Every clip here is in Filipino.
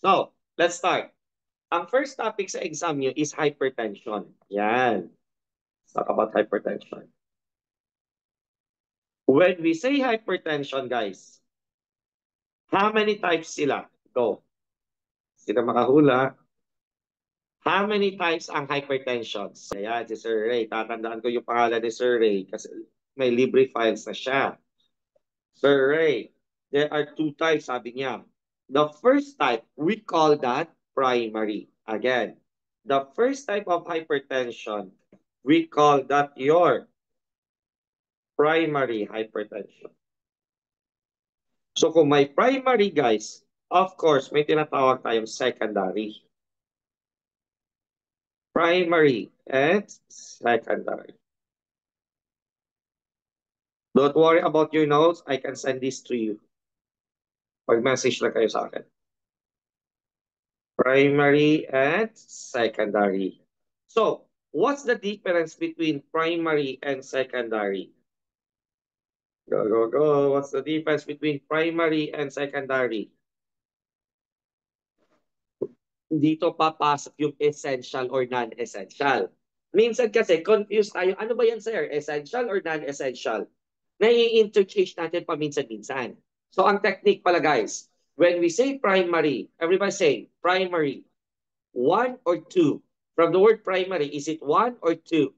So, let's start. Ang first topic sa exam nyo is hypertension. Yan. Let's talk about hypertension. When we say hypertension, guys, how many types sila? Go. Sino makahula? How many types ang hypertension? Ayan, si Sir Ray. Tatandaan ko yung pangalan ni Sir Ray kasi may libre files na siya. Sir Ray, there are two types, sabi niya. The first type, we call that primary. Again, the first type of hypertension, we call that your primary hypertension. So kung may primary, guys, of course, may tinatawag tayong secondary. Primary and secondary. Don't worry about your notes. I can send this to you. Pag-message lang kayo sa akin. Primary and secondary. So, what's the difference between primary and secondary? Go, go, go. What's the difference between primary and secondary? Dito papasok yung essential or non-essential. Minsan kasi confused tayo. Ano ba yan, sir? Essential or non-essential? Nai-interchange natin paminsan-minsan. So, ang technique pala, guys, when we say primary, everybody say primary. One or two? From the word primary, is it one or two?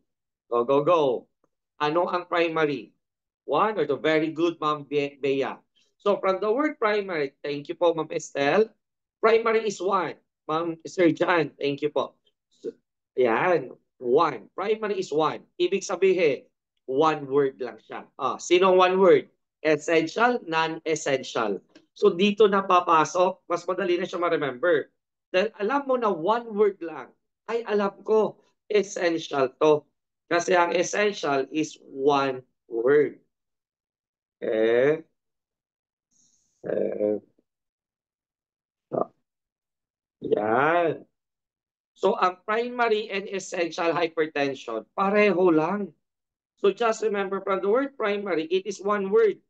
Go, go, go. Ano ang primary? One or two? Very good, Ma'am Bea. So from the word primary, thank you po, Ma'am Estelle. Primary is one. Ma'am Sir John, thank you po. So, yan, one. Primary is one. Ibig sabihin, one word lang siya. Sino one word? Essential, non-essential. So dito na papasok, mas madali na siya ma-remember. Dahil alam mo na one word lang, ay alam ko, essential to. Kasi ang essential is one word. Eh, eh, yan. So, ang primary and essential hypertension, pareho lang. So, just remember from the word primary, it is one word.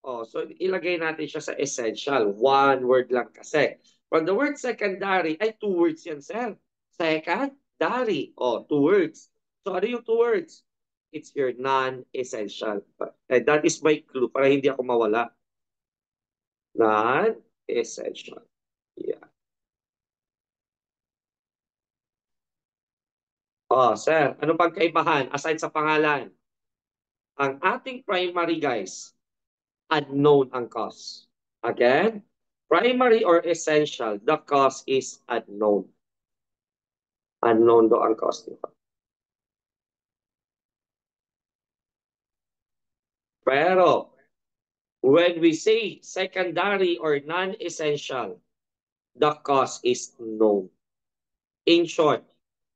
So ilagay natin siya sa essential. One word lang kasi. From the word secondary, ay two words yan, sir. Secondary. Two words. So ano yung two words? It's your non-essential. That is my clue para hindi ako mawala. Non-essential. Yeah. Sir, ano pagkaibahan aside sa pangalan? Ang ating primary, guys, unknown ang cause. Again, primary or essential, the cause is unknown. Unknown do ang cause nito. Pero, when we say secondary or non-essential, the cause is known. In short,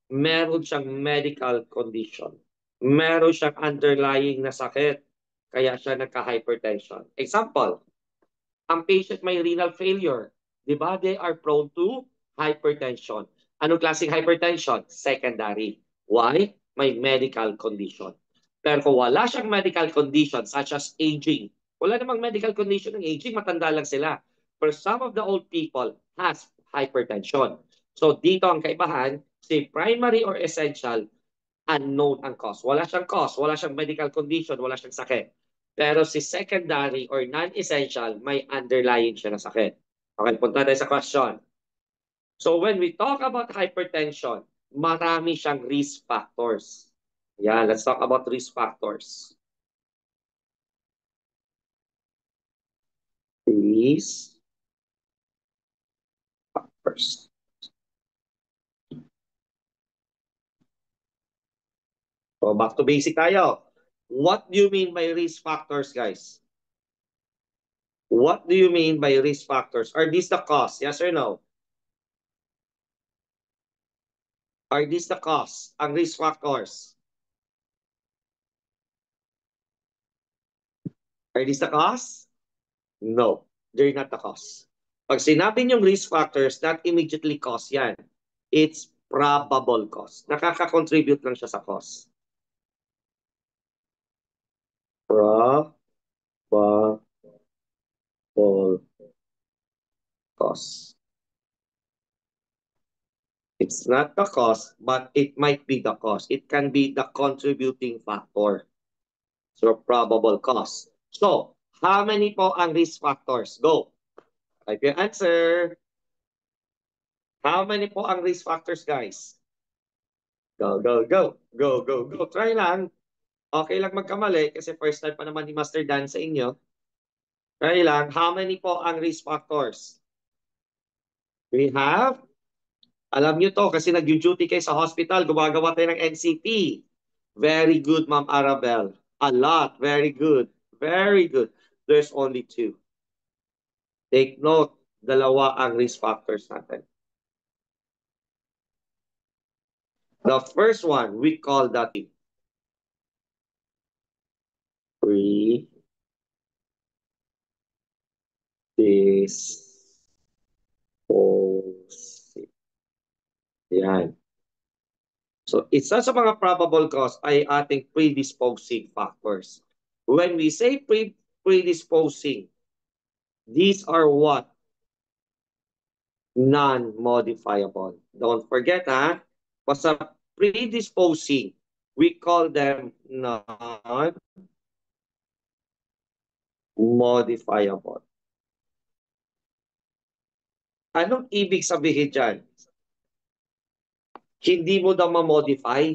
meron siyang medical condition. Meron siyang underlying na sakit. Kaya siya nagka-hypertension. Example, ang patient may renal failure. Di ba? They are prone to hypertension. Anong klaseng hypertension? Secondary. Why? May medical condition. Pero kung wala siyang medical condition such as aging, wala namang medical condition ng aging, matanda lang sila. But some of the old people has hypertension. So dito ang kaibahan, si primary or essential, unknown ang cause. Wala siyang cause, wala siyang medical condition, wala siyang sakit. Pero si secondary or non-essential, may underlying siya na sakit. Okay, punta tayo sa question. So when we talk about hypertension, marami siyang risk factors. Yeah, let's talk about risk factors. Risk factors. So back to basic tayo. What do you mean by risk factors, guys? What do you mean by risk factors? Are these the cause? Yes or no? Are these the cause? Ang risk factors? Are these the cause? No, they're not the cause. Pag sinabi niyong risk factors, not immediately cause yan. It's probable cause. Nakaka-contribute lang siya sa cause. Probable cause. It's not the cause, but it might be the cause. It can be the contributing factor. So, probable cause. So, how many po ang risk factors? Go. Type your answer. How many po ang risk factors, guys? Go, go, go. Go, go, go. Try lang. Okay lang magkamali kasi first time pa naman ni Master Dan sa inyo. Try lang. How many po ang risk factors? We have, alam nyo to kasi nag-duty kayo sa hospital, gumagawa tayo ng NCP. Very good, Ma'am Arabel. A lot. Very good. Very good. There's only two. Take note, dalawa ang risk factors natin. The first one, we call that predisposing. Yan. So, isa sa mga probable cause ay ating predisposing factors. When we say predisposing, these are what? Non-modifiable. Don't forget, ha? Basta predisposing, we call them non-modifiable. Anong ibig sabihin dyan? Hindi mo daw ma-modify.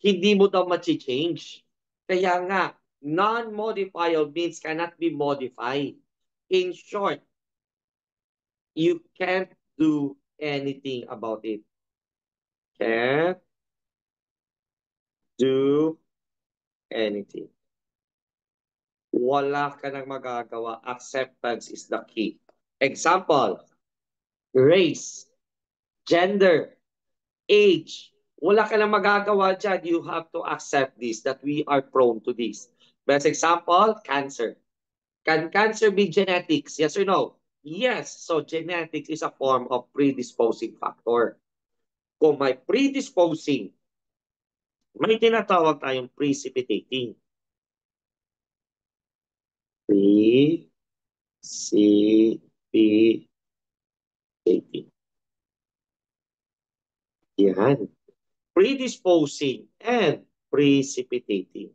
Hindi mo daw ma-change. Kaya nga, non-modifiable means cannot be modified. In short, you can't do anything about it. Can't do anything. Wala ka nang magagawa. Acceptance is the key. Example, race, gender, age. Wala ka nang magagawa dyan. You have to accept this, that we are prone to this. Best example, cancer. Can cancer be genetics? Yes or no? Yes. So genetics is a form of predisposing factor. Kung may predisposing, may tinatawag tayong precipitating. Precipitating. Yan. Predisposing and precipitating.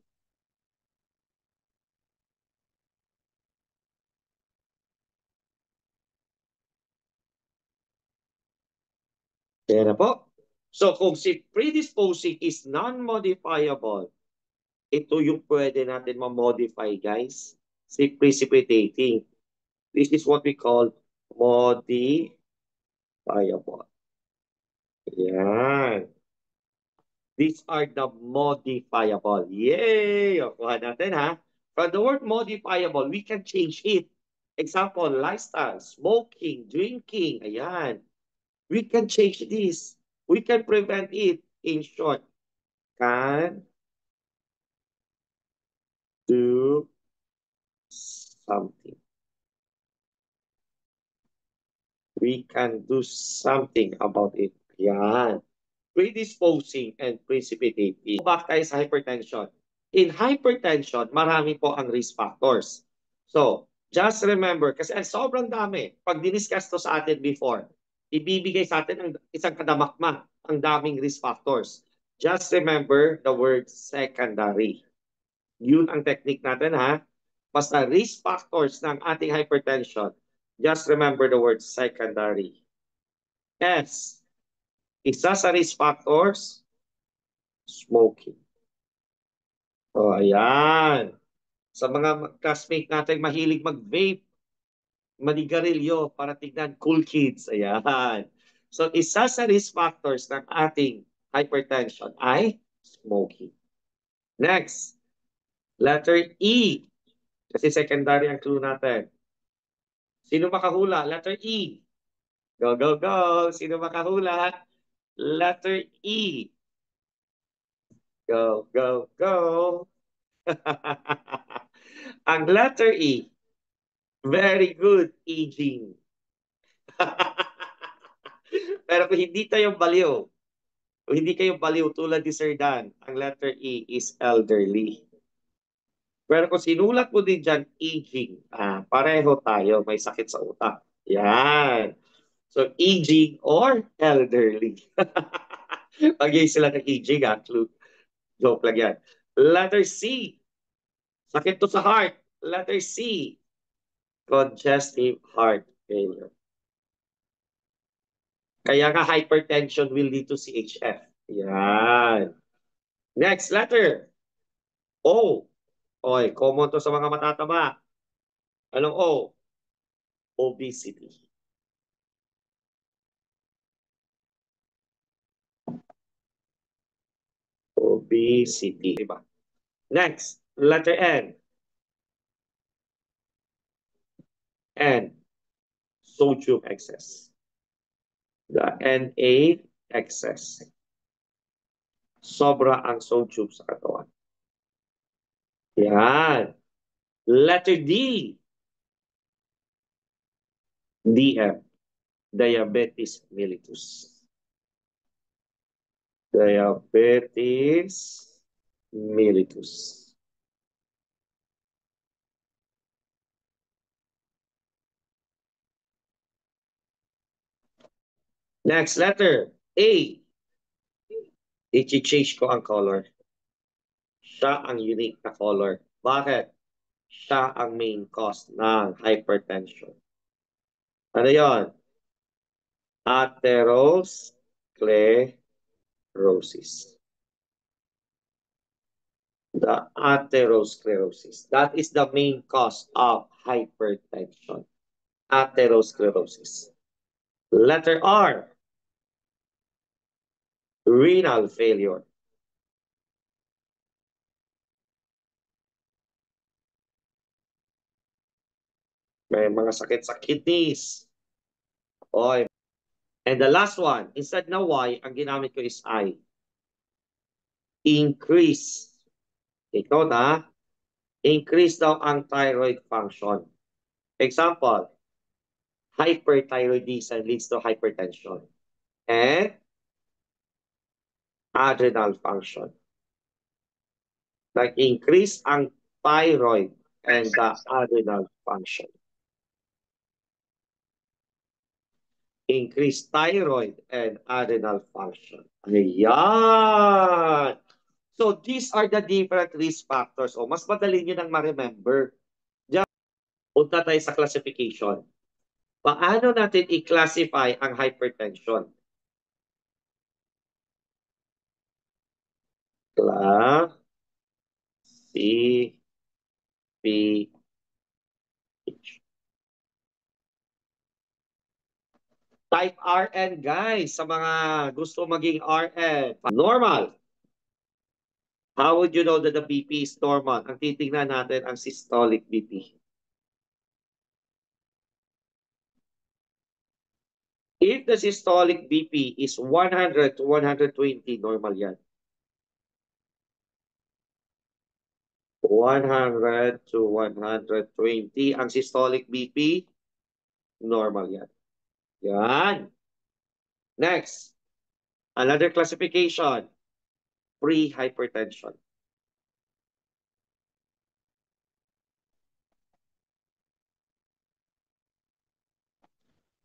Yan na po. So kung si predisposing is non-modifiable, ito yung pwede natin ma-modify, guys. Si precipitating. This is what we call modifiable. Yan. These are the modifiable. Yay! O, kuha natin, ha? From the word modifiable, we can change it. Example, lifestyle, smoking, drinking. Ayan. We can change this. We can prevent it. In short, can do something. We can do something about it. Yan. Predisposing and precipitating. Back tayo sa hypertension. In hypertension, marami po ang risk factors. So, just remember, kasi sobrang dami. Pag diniscuss to sa atin before, ibibigay sa atin ang isang kadamakma, ang daming risk factors. Just remember the word secondary. Yun ang technique natin, ha? Basta risk factors ng ating hypertension, just remember the word secondary. S. Isa sa risk factors, smoking. O, ayan. Sa mga classmate natin mahilig mag-vape, manigarilyo para tignan cool kids. Ayan. So, isa sa risk factors ng ating hypertension ay smoking. Next, letter E. Kasi secondary ang clue natin. Sino makahula? Letter E. Go, go, go. Sino makahula? Letter E. Go, go, go. Ang letter E. Very good, aging. Pero kung hindi tayo baliw, kung hindi kayo baliw tulad ni Sir Dan, ang letter E is elderly. Pero kung sinulat mo din dyan, aging, pareho tayo, may sakit sa utak. Yan. So, aging or elderly. Pag-i sila ng aging, clue. Joke lang yan. Letter C. Sakit to sa heart. Letter C. Congestive heart failure. Kaya nga hypertension will lead to CHF. Yan. Next letter. O. Oy, common to sa mga matataba. Anong O? Obesity. Obesity. Diba? Next, letter N. N. Sodium excess. The Na excess. Sobra ang sodium sa katawan. Yan. Letter D. DM. Diabetes mellitus. Diabetes mellitus. Next letter, A. I-change ko ang color. Siya ang unique na color. Bakit? Siya ang main cause ng hypertension. Ano yon? Atherosclerosis. The atherosclerosis. That is the main cause of hypertension. Atherosclerosis. Letter R. Renal failure. May mga sakit sa kidneys. Oy. And the last one, instead na Y, ang ginamit ko is I. Increase. Ikaw na, increase daw ang thyroid function. Example, hyperthyroidism leads to hypertension. And adrenal function. Nag-increase ang thyroid and the adrenal function. Increase thyroid and adrenal function. Ayan! So, these are the different risk factors. O, mas madali nyo nang ma-remember. Diyan, punta tayo sa classification. Paano natin i-classify ang hypertension? Type RN, guys, sa mga gusto maging RN. Normal. How would you know that the BP is normal? Ang titingnan natin ang systolic BP. If the systolic BP is 100 to 120, normal yan. 100 to 120 ang systolic BP, normal yan. Yan. Next, another classification, pre-hypertension.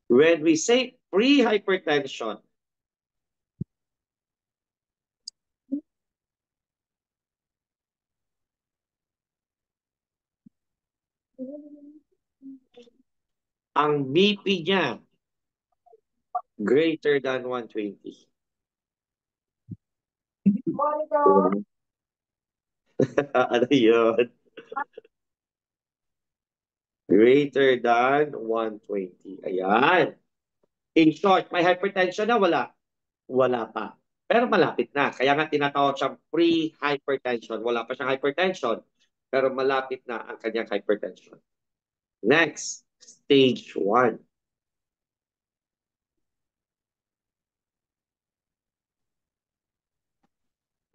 When we say pre-hypertension, ang BP niya greater than 120. Ano yun? Greater than 120. Ayan. In short, may hypertension na wala? Wala pa. Pero malapit na. Kaya nga tinatawag siyang pre-hypertension. Wala pa siyang hypertension, pero malapit na ang kanyang hypertension. Next, stage 1.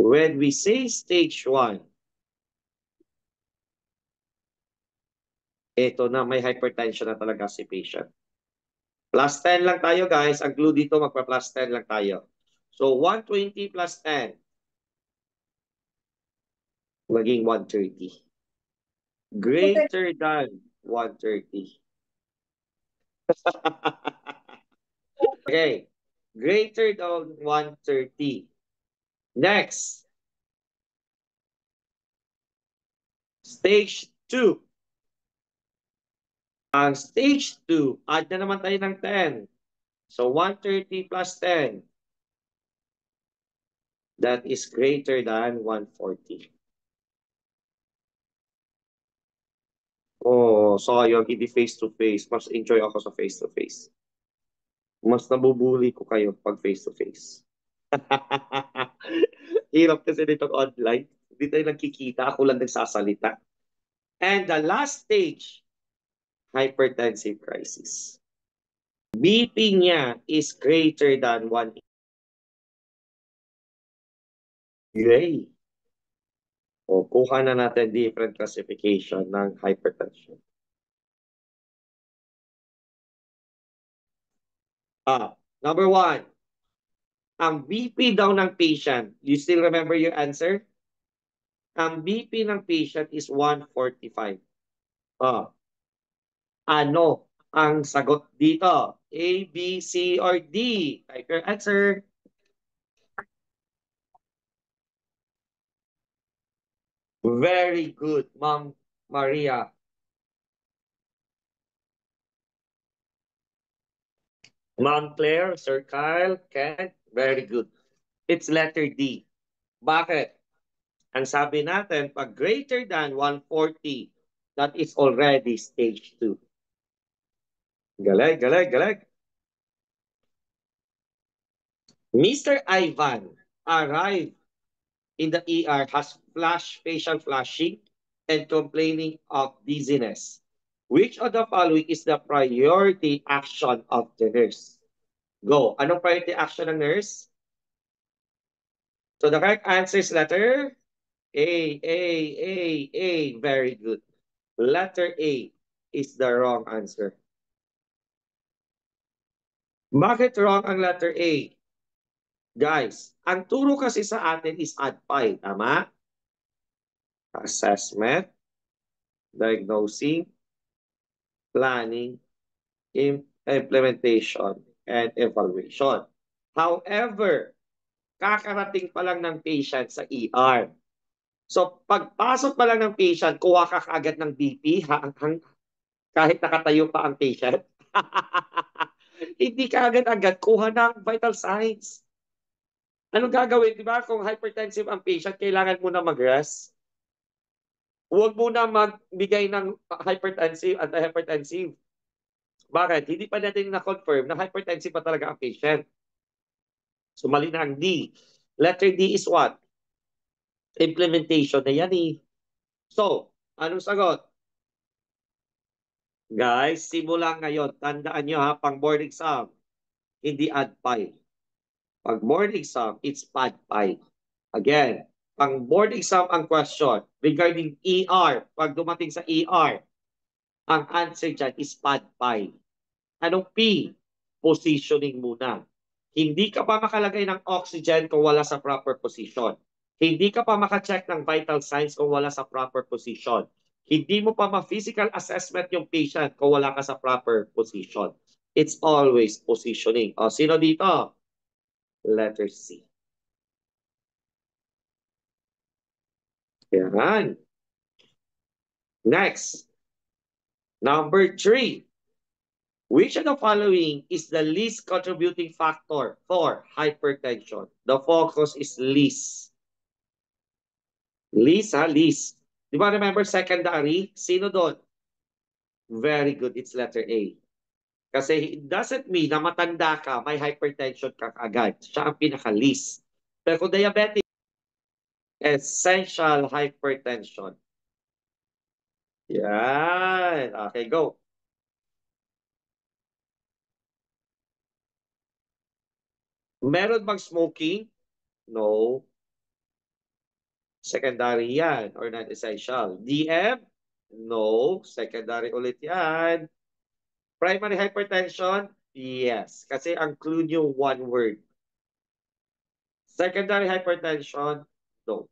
When we say stage 1, ito na, may hypertension na talaga si patient. Plus 10 lang tayo, guys. Ang clue dito, magpa-plus 10 lang tayo. So, 120 plus 10. Maging 130. Greater than 130. Okay. Greater than 130. Next. Stage 2. Ang stage 2, add na naman tayo ng 10. So 130 plus 10. That is greater than 140. Oh, sayang, hindi face-to-face. Mas enjoy ako sa face-to-face. Mas nabubuli ko kayo pag face-to-face. Hirap kasi nito online. Hindi tayo nagkikita. Ako lang nagsasalita. And the last stage, hypertensive crisis. BP niya is greater than 1. Yay! O, kuha na natin different classification ng hypertension. Number 1. Ang BP daw ng patient, you still remember your answer? Ang BP ng patient is 145. Ano ang sagot dito? A, B, C, or D? Type your answer. Very good, Ma'am Maria. Ma'am Claire, Sir Kyle, Ken, very good. It's letter D. Bakit? Ang sabi natin, pag greater than 140, that is already stage 2. Galing, galing, galing. Mr. Ivan arrived in the ER, has facial flushing and complaining of dizziness. Which of the following is the priority action of the nurse? Go. Anong priority action ng nurse? So the correct answer is letter A. Very good. Letter A is the wrong answer. Bakit wrong ang letter A? Guys, ang turo kasi sa atin is ADPI, tama? Assessment, diagnosing, planning, implementation, and evaluation. However, kakarating pa lang ng patient sa ER. So, pagpasok pa lang ng patient, kuha ka kaagad ng BP kahit nakatayo pa ang patient. Hindi ka agad-agad kuha ng vital signs. Anong gagawin? Di ba? Kung hypertensive ang patient, kailangan mo na mag-rest. Huwag mo na magbigay ng hypertensive, anti-hypertensive. Bakit? Hindi pa natin na-confirm na hypertensive pa talaga ang patient. So, mali na ang D. Letter D is what? Implementation na yan eh. So, anong sagot? Guys, simula ngayon, tandaan nyo ha, pang board exam, hindi ADPI. Pag board exam, it's PADPI. Again, pang board exam ang question regarding ER, pag dumating sa ER, ang answer dyan is PADPI. Anong P? Positioning muna. Hindi ka pa makalagay ng oxygen kung wala sa proper position. Hindi ka pa makacheck ng vital signs kung wala sa proper position. Hindi mo pa ma-physical assessment yung patient kung wala ka sa proper position. It's always positioning. O, sino dito? Letter C. Yan. Next. Number 3. Which of the following is the least contributing factor for hypertension? The focus is least. Least, ha? Least. Di ba remember secondary? Sino doon? Very good. It's letter A. Kasi it doesn't mean na matanda ka, may hypertension ka agad. Siya ang pinaka-least. Pero kung diabetic, essential hypertension. Yan. Okay, go. Meron bang smoking? No. Secondary yan or non-essential. DM? No. Secondary ulit yan. Primary hypertension? Yes. Kasi ang clue nyo one word. Secondary hypertension? No.